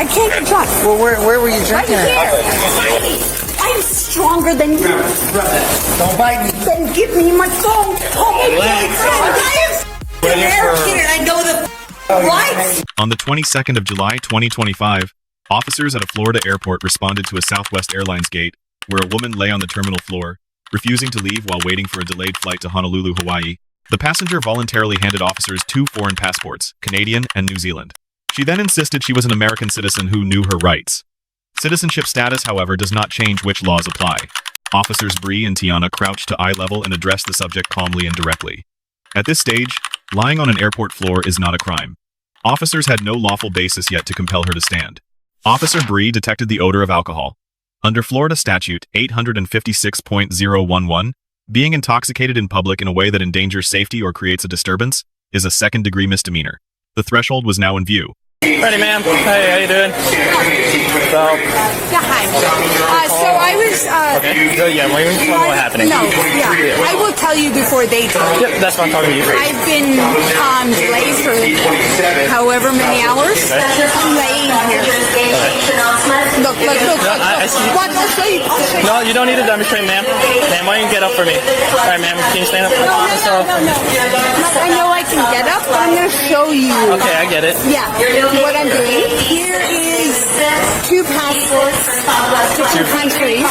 I can't get drunk. Well, where were you drinking? Right here. I'm stronger than you. Don't bite me. Then give me my phone. I know the lights. On the 22nd of July, 2025, officers at a Florida airport responded to a Southwest Airlines gate where a woman lay on the terminal floor, refusing to leave while waiting for a delayed flight to Honolulu, Hawaii. The passenger voluntarily handed officers 2 foreign passports, Canadian and New Zealand. She then insisted she was an American citizen who knew her rights. Citizenship status, however, does not change which laws apply. Officers Bree and Tiana crouched to eye level and addressed the subject calmly and directly. At this stage, lying on an airport floor is not a crime. Officers had no lawful basis yet to compel her to stand. Officer Bree detected the odor of alcohol. Under Florida Statute 856.011, being intoxicated in public in a way that endangers safety or creates a disturbance is a second-degree misdemeanor. The threshold was now in view. Ready, ma'am. Hey, how you doing? Yeah, hi. So I was, Okay, good, yeah, well, you tell me what's happening. No, yeah. I will tell you before they tell you. Yep, that's what I'm talking to you for. I've been delayed for however many hours. I'm laying here. Look. I see. What? I'll show you. No, you don't need to demonstrate, ma'am. Ma'am, why don't you get up for me? All right, ma'am, can you stand up? No. I know I can get up, but I'm going to show you. Okay, I get it. Yeah, what I'm doing. Here is 2 passports to 2 countries.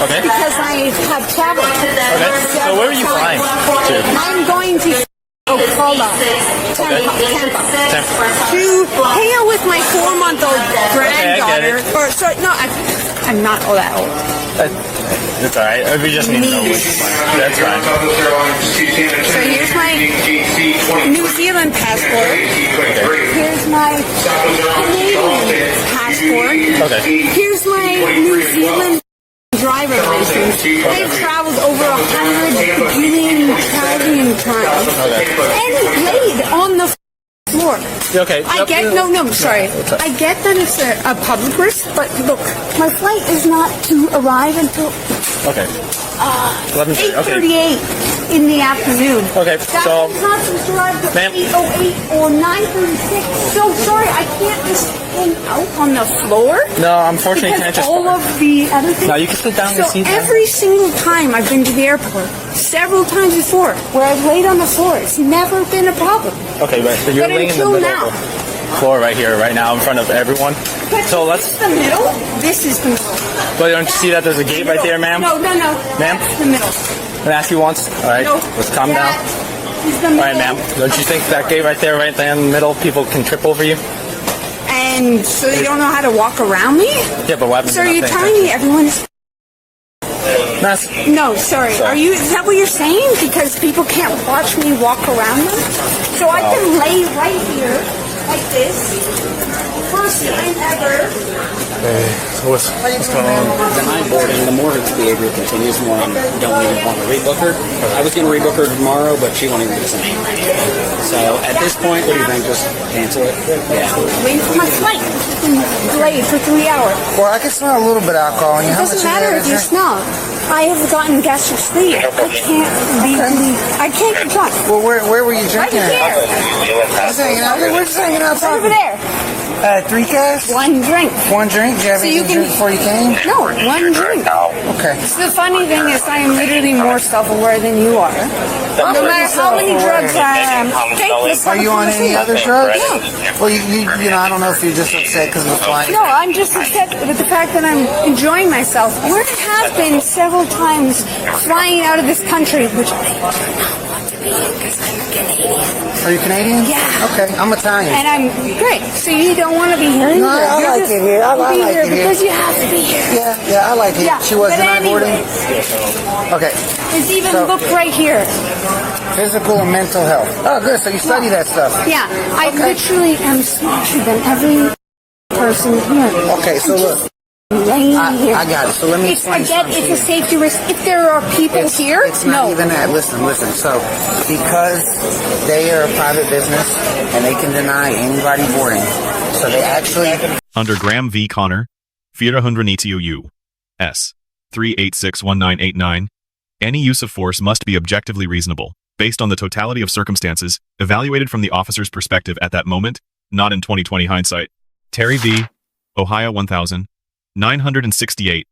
Okay. Because I have traveled. Okay, so where are you flying to? I'm going to Tampa. To hang out with my 4-month-old granddaughter. I'm not all that old. It's alright, we just need to know which one. That's fine. So here's my New Zealand passport. Here's my Canadian passport. Okay. Here's my New Zealand driver license. I've traveled over 100 billion traveling times. And laid on the floor. Okay. I get that it's a public risk, but look, my flight is not to arrive until Okay. 8:38 in the afternoon. Okay, That so- is not supposed to arrive until Ma'am. 8:08 or 9:36. So sorry, I can't just hang out on the floor. No, unfortunately, you can't Because just... all of the other things. No, you can sit down So and see them. every single time I've been to the airport, several times before, where I've laid on the floor, it's never been a problem. Okay, right, so you're But laying in the until middle now. of the floor right here, right now, in front of everyone. But So this let's... is the middle. This is the middle. But don't you see that there's a gate right there, ma'am? No. Ma'am? That's the middle. Can I ask you once? Alright, No. let's calm down. That is the middle. Alright, ma'am. Don't you think that gate right there, right there in the middle, people can trip over you? And so they don't know how to walk around me? Yeah, but what happens So if are you they're not telling paying me everyone's... attention? No, sorry. Sorry. Are you? Is that what you're saying? Because people can't watch me walk around them? So I can lay right here, like this. First time ever. What's going on? Denied boarding, the more her behavior continues, the more I don't even want to rebook her. I was going to rebook her tomorrow, but she won't even do something. So at this point, what do you think? Just cancel it? Yeah. Waiting for my flight. It's been delayed for 3 hours. Well, I can smell a little bit of alcohol. It doesn't matter if you smell. I have gotten gastric sleep. I can't get drunk. Well, where were you Right drinking here. at? Just hanging out. We're just hanging out Right over talking. there. 3 casts? 1 drink. 1 drink? Did you have So you anything to can- drink before you came? No, 1 drink. Okay. The funny thing is I am literally more self-aware than you are. No matter how many drugs I am. Are you on any other drugs? Well, you know, I don't know if you're just upset because of the flight. No, I'm just upset with the fact that I'm enjoying myself. Where I have been several times flying out of this country, which I do not want to be because I'm Canadian. Are you Canadian? Yeah. Okay, I'm Italian. And I'm great. So you don't want to be here either. No, I You're like just it here. I like be it here here. because you have to be here. Yeah, I like it. Yeah, She was but denied boarding? anyways, Okay. There's even So- a book right here. Physical and mental health. Oh, good. So you study that stuff. Yeah, I literally am smarter than every person here. Okay, so look. Laying here. I got it. So let me explain something to It's you. a safety risk. If there are people here, It's not no. even that. Listen. So, because they are a private business and they can deny anybody boarding, so they actually... Under Graham v. Connor, 492 U.S. 3861989, any use of force must be objectively reasonable, based on the totality of circumstances, evaluated from the officer's perspective at that moment, not in 2020 hindsight. Terry v. Ohio 1968,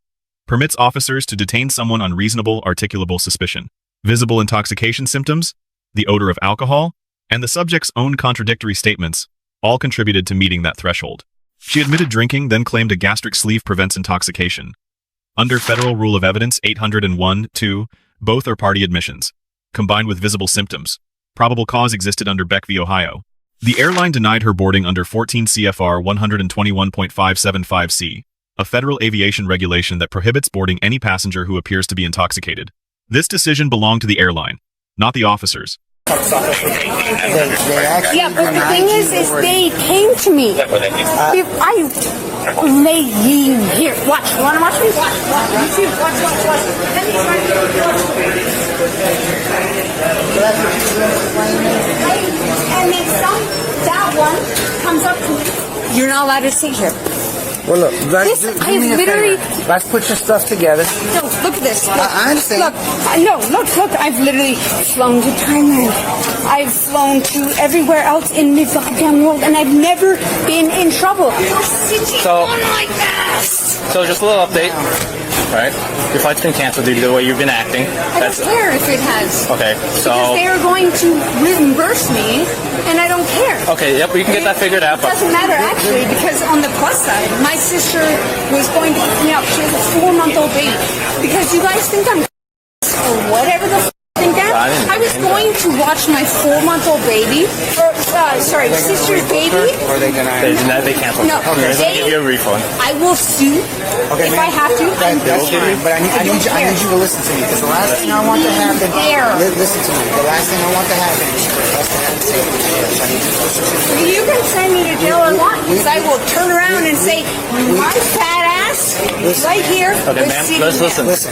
permits officers to detain someone on reasonable articulable suspicion. Visible intoxication symptoms, the odor of alcohol, and the subject's own contradictory statements all contributed to meeting that threshold. She admitted drinking, then claimed a gastric sleeve prevents intoxication. Under Federal Rule of Evidence 801-2, both are party admissions. Combined with visible symptoms, probable cause existed under Beck v. Ohio. The airline denied her boarding under 14 CFR 121.575C, a federal aviation regulation that prohibits boarding any passenger who appears to be intoxicated. This decision belonged to the airline, not the officers. They actually Yeah, but the denied thing you is boarding. they came to me. If I lay you here, watch. You wanna watch me? Watch. You too. Watch. Let me try to and then that one comes up to me. You're not allowed to sit here. Well, look, let's This, do I me a literally- favor. Let's put your stuff together. No, look at this. Look, I understand. Look. I've literally flown to Thailand. I've flown to everywhere else in the goddamn world, and I've never been in trouble. You're sitting So- on my ass. So just a little update. Right? Your flight's been canceled due to the way you've been acting. I don't care if it has. Okay. Because So they are going to reimburse me, and I don't care. okay, yep, we can get that figured out. It But doesn't matter, actually, because on the plus side, my sister was going to pick me up. She has a 4-month-old baby. Because you guys think I'm or whatever the think that. I was going to watch my 4-month-old baby, or sister's baby. Or they deny it? they canceled. No, They're they- gonna give you a refund. I will sue if I have to. That's fine, but I need you to listen to me, because the last thing I want to happen. Listen to me. The last thing I want to happen is us to have to say, I need you to listen to me. You can send me to jail or not, because I will turn around and say, my fat ass right here Okay, was ma'am, sitting let's there. listen. Listen,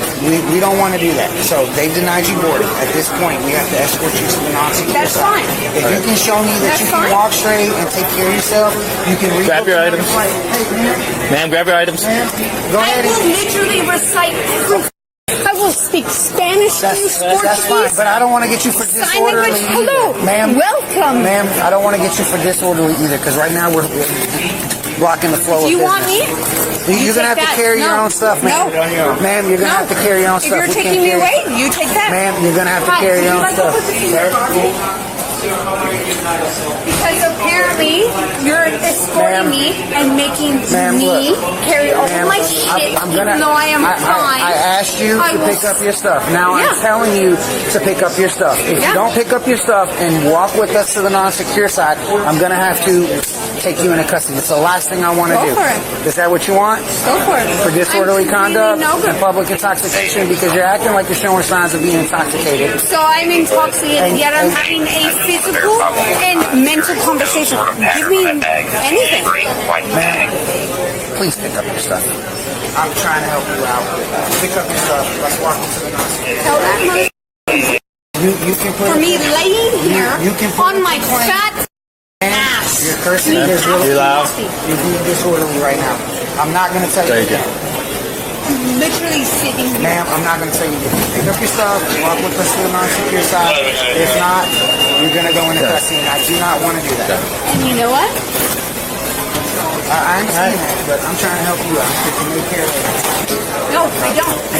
we don't want to do that. So they denied you boarding. At this point, we have to escort you to the non-secure That's side. fine. If you can show me that That's you can fine. walk straight and take care of yourself, you can read. Grab your items. Hey, Ma'am, grab your items. go I ahead. will literally recite proof. I will speak Spanish to you, That's fine, Portuguese, but I don't want to get you for sign disorderly. language. Hello, either. Ma'am. welcome. Ma'am, I don't want to get you for disorderly either, because right now we're blocking the flow Do you of want me? business. You're going to have take to that. carry your No. own stuff, ma'am. No. Ma'am, you're going to No. have to carry your own If stuff. you're We taking can't me carry- away, you take that. Ma'am, you're going to have to Hi, carry would your you own like to stuff. put this in your garbage? Because apparently you're escorting me and making Ma'am, me look. carry all Ma'am, my shit, I'm gonna- even though I am fine. I asked you I to will pick up your stuff. Now Yeah. I'm telling you to pick up your stuff. If Yeah. you don't pick up your stuff and walk with us to the non-secure side, I'm going to have to take you into custody. It's the last thing I want to Go do. for it. Is that what you want? Go for it. For disorderly I'm conduct really no good. and public intoxication, because you're acting like you're showing signs of being intoxicated. So I'm intoxicated, And- yet I'm and- having a physical and mental conversation. Give me anything. Ma'am, please pick up your stuff. I'm trying to help you out. Pick up your stuff. Let's walk into the non-secure. Tell that mother You can put for me laying here you can put on my it plain. fat ass. You're cursing. You're You loud? You're being disorderly right now. I'm not going to tell you. Thank you. Literally sitting here. Ma'am, I'm not going to tell you. Pick up your stuff. Walk with us to the non-secure side. If not, you're going to go into custody. And I do not want to do that. And you know what? I understand that, but I'm trying to help you out. So you can make care of it. No, I don't. I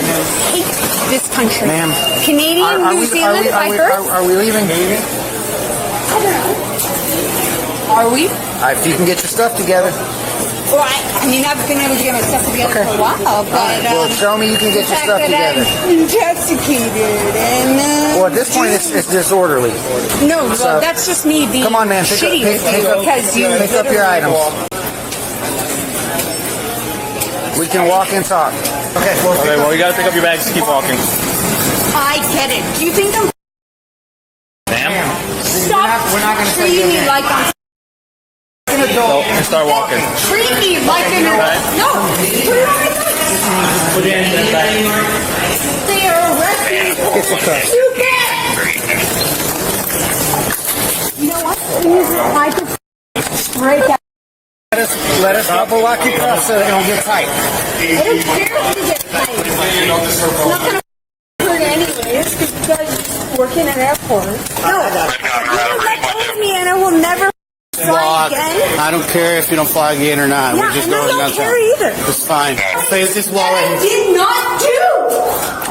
hate this country. Ma'am, Canadian, New Zealand, by birth. are we leaving? Are we? If you can get your stuff together. Well, I mean, I've been able to get my stuff together for a while, but Well, show me you can get the your fact stuff that together. I'm intoxicated and Well, at this point, it's disorderly. no, well, So- that's just me being Come on, man. Pick shitty with you because you pick up your items. We can walk and talk. Okay, well, Okay, well, you gotta pick up your bags and keep walking. I get it. Do you think I'm Ma'am, stop we're not gonna tell treating you me again. like I'm an adult. and start walking. treat me like an Right. no. Put it on my back. Put your hands in the back. They are arresting It's a cut. you back. You know what? I could break out. Let us double lock your cuffs so they don't get tight. I don't care if you get tight. It's not gonna hurt anyways because you guys work in an airport. No, you let go of me and I will never Fly again? I don't care if you don't fly again or not. Yeah, We're just and I going don't downtown. care either. It's fine. Face this wall I right here. did not do.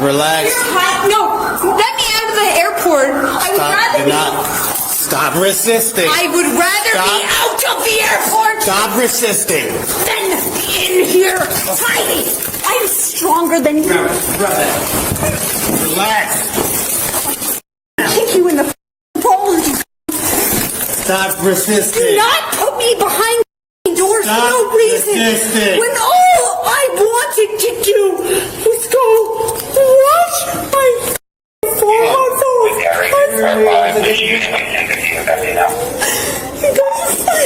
Relax. No, let me out of the airport. I would rather Stop resisting. I would rather be out of the airport Stop resisting. than in here fighting. I'm stronger than you. Relax. Kick you in the balls. Stop resisting. Do not put me behind doors for no reason. Resisting. When all I wanted to do was go watch my 4-month-old.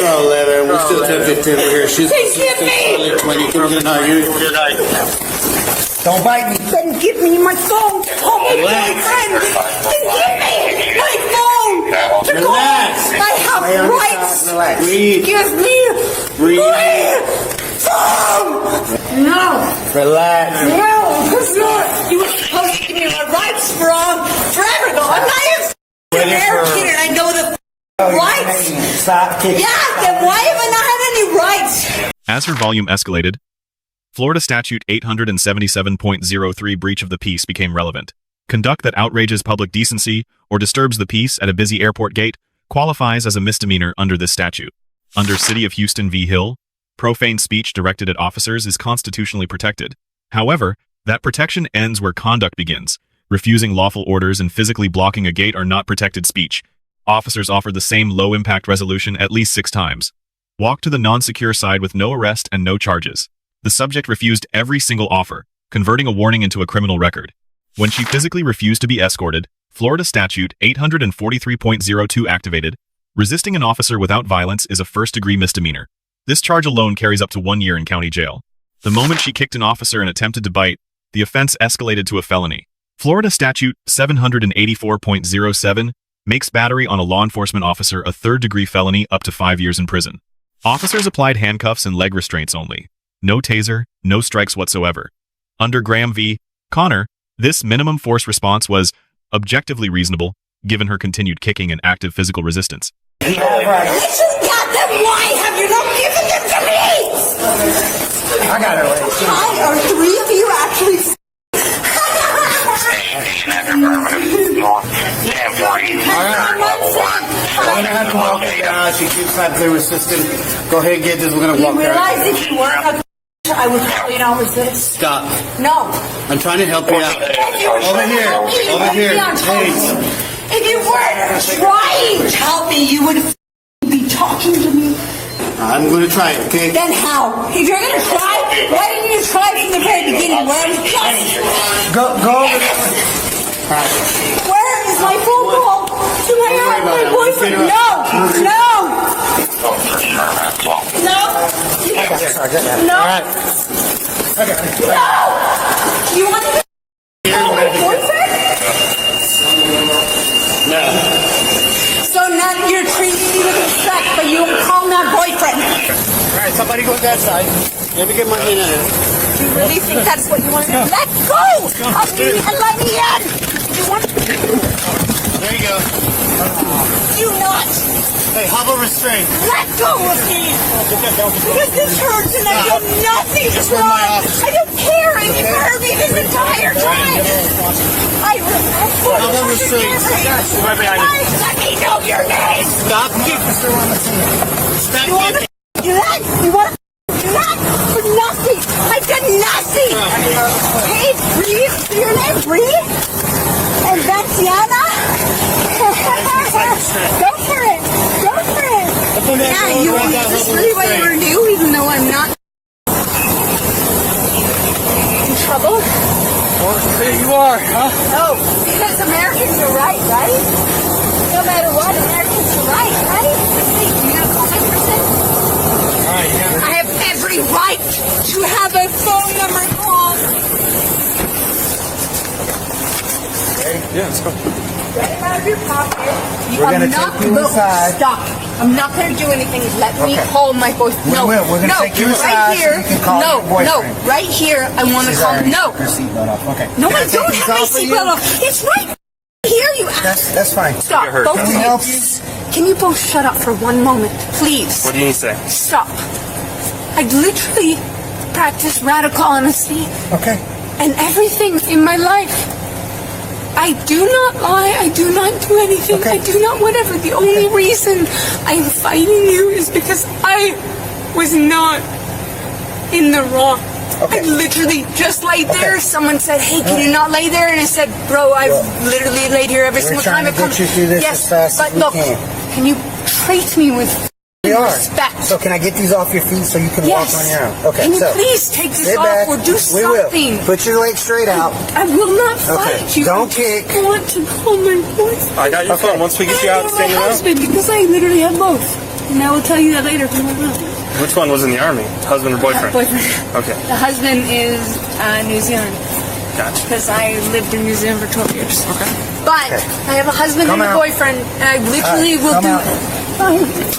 Oh, 11. We're still 10-15 over here. She's Give me. 20. No, you. Don't bite me. Then give me my phone to call my boyfriend. Then give me my phone to call. Relax. I have rights. Relax. Breathe. Give me my phone. No. Relax. No. It's not. You were supposed to give me my rights forever ago. I'm not even an American and I know the rights. Stop kicking. Yeah, then why have I not had any rights? As her volume escalated, Florida Statute 877.03 breach of the peace became relevant. Conduct that outrages public decency or disturbs the peace at a busy airport gate qualifies as a misdemeanor under this statute. Under City of Houston v. Hill, profane speech directed at officers is constitutionally protected. However, that protection ends where conduct begins. Refusing lawful orders and physically blocking a gate are not protected speech. Officers offered the same low-impact resolution at least 6 times. Walk to the non-secure side with no arrest and no charges. The subject refused every single offer, converting a warning into a criminal record. When she physically refused to be escorted, Florida Statute 843.02 activated. Resisting an officer without violence is a first-degree misdemeanor. This charge alone carries up to 1 year in county jail. The moment she kicked an officer and attempted to bite, the offense escalated to a felony. Florida Statute 784.07 makes battery on a law enforcement officer a third-degree felony up to 5 years in prison. Officers applied handcuffs and leg restraints only. No taser, no strikes whatsoever. Under Graham v. Connor, this minimum force response was objectively reasonable, given her continued kicking and active physical resistance. I just got them. Why have you not given them to me? I got it right. Why are 3 of you actually? We're gonna have to walk her down. She keeps actively resisting. Go ahead and get this. We're gonna walk You her realize out. if you weren't a I would probably not resist. Stop. No. I'm trying to help you out. Over here. Over here. Please. If you weren't trying to help me, you would be talking to me. I'm gonna try it, okay? Then how? If you're gonna try, why didn't you try from the very beginning? Where I was just Go over there. Where is my phone call to my boyfriend? No! No! No! No! No! You want to call my boyfriend? No. So now you're treating me with respect, but you don't call my boyfriend. Alright, somebody go that side. Let me get my hand in it. You really think that's what you want to do? Let go of me and let me in! You want to There you go. do not Hey, how about restraint? let go of me! Because this hurts and I've done nothing wrong! I don't care and you've heard me this entire time! How about restraint? Right behind you. Let me know your name! Stop kicking. Stop You want to kicking. do that? You want to do that? For nothing! I've done nothing! Hey, Bree, your name Bree? And that's Tiana? Go for it! Go for it! Yeah, you want this is really what you were to do, even though I'm not in trouble? Well, there you are, huh? No, because Americans are right, right? No matter what, Americans are right, right? Hey, you gonna call my person? Alright, yeah. I have every right to have a phone number called. Yeah, let's go. Get it out of your pocket. We're gonna take you inside. Stop. I'm not gonna do anything. Let me call my boyfriend. We No, will. We're gonna no, take you right inside so here. you can call your boyfriend. No, right here. I want to call. No, Her seatbelt off. Okay. no, Can I take don't these have my off for you? seatbelt off. It's right here. You That's fine. stop. Both Can of we you. help you? Can you both shut up for one moment, please? What do you need to say? Stop. I literally practice radical honesty. Okay. And everything in my life. I do not lie. I do not do anything. Okay. I do not whatever. The only reason I'm fighting you is because I was not in the wrong. Okay. I literally just laid there. Someone said, "Hey, can you not lay there?" And I said, "Bro, I've literally laid here every single time We're I trying come." to get you through this yes, as fast but as we look, can. you treat me with We are. respect? So can I get these off your feet so you can walk on your own? Okay. Can you so please take this sit off back. or do We something? will. Put your legs straight out. I will not fight Okay. you. Don't I kick. just want to call my boyfriend. I got your Okay. phone. Once we get you out, And stand my around. husband, because I literally have both. And I will tell you that later if you want to know. Which one was in the army? Husband or boyfriend? Boyfriend. Okay, The husband is New Zealand gotcha. because I lived in New Zealand for 12 years. Okay. But I have a husband Come and a out. boyfriend, and I literally will come do out. it. I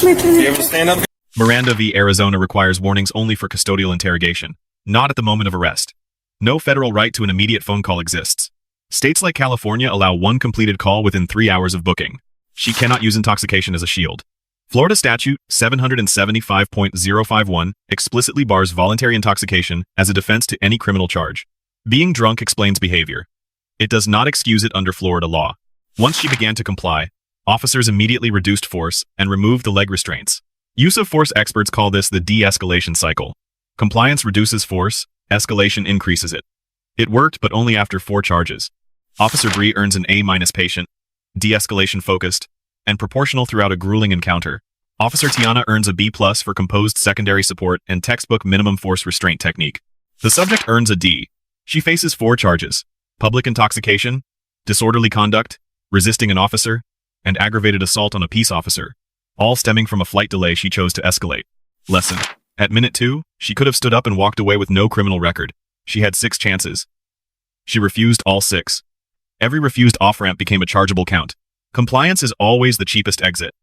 literally. You able to stand up? Miranda v. Arizona requires warnings only for custodial interrogation, not at the moment of arrest. No federal right to an immediate phone call exists. States like California allow one completed call within 3 hours of booking. She cannot use intoxication as a shield. Florida Statute 775.051 explicitly bars voluntary intoxication as a defense to any criminal charge. Being drunk explains behavior. It does not excuse it under Florida law. Once she began to comply, officers immediately reduced force and removed the leg restraints. Use of force experts call this the de-escalation cycle. Compliance reduces force, escalation increases it. It worked, but only after 4 charges. Officer Bree earns an A- patient, de-escalation focused, and proportional throughout a grueling encounter. Officer Tiana earns a B+ for composed secondary support and textbook minimum force restraint technique. The subject earns a D. She faces 4 charges: public intoxication, disorderly conduct, resisting an officer, and aggravated assault on a peace officer, all stemming from a flight delay she chose to escalate. Lesson: at minute 2, she could have stood up and walked away with no criminal record. She had 6 chances. She refused all 6. Every refused off-ramp became a chargeable count. Compliance is always the cheapest exit.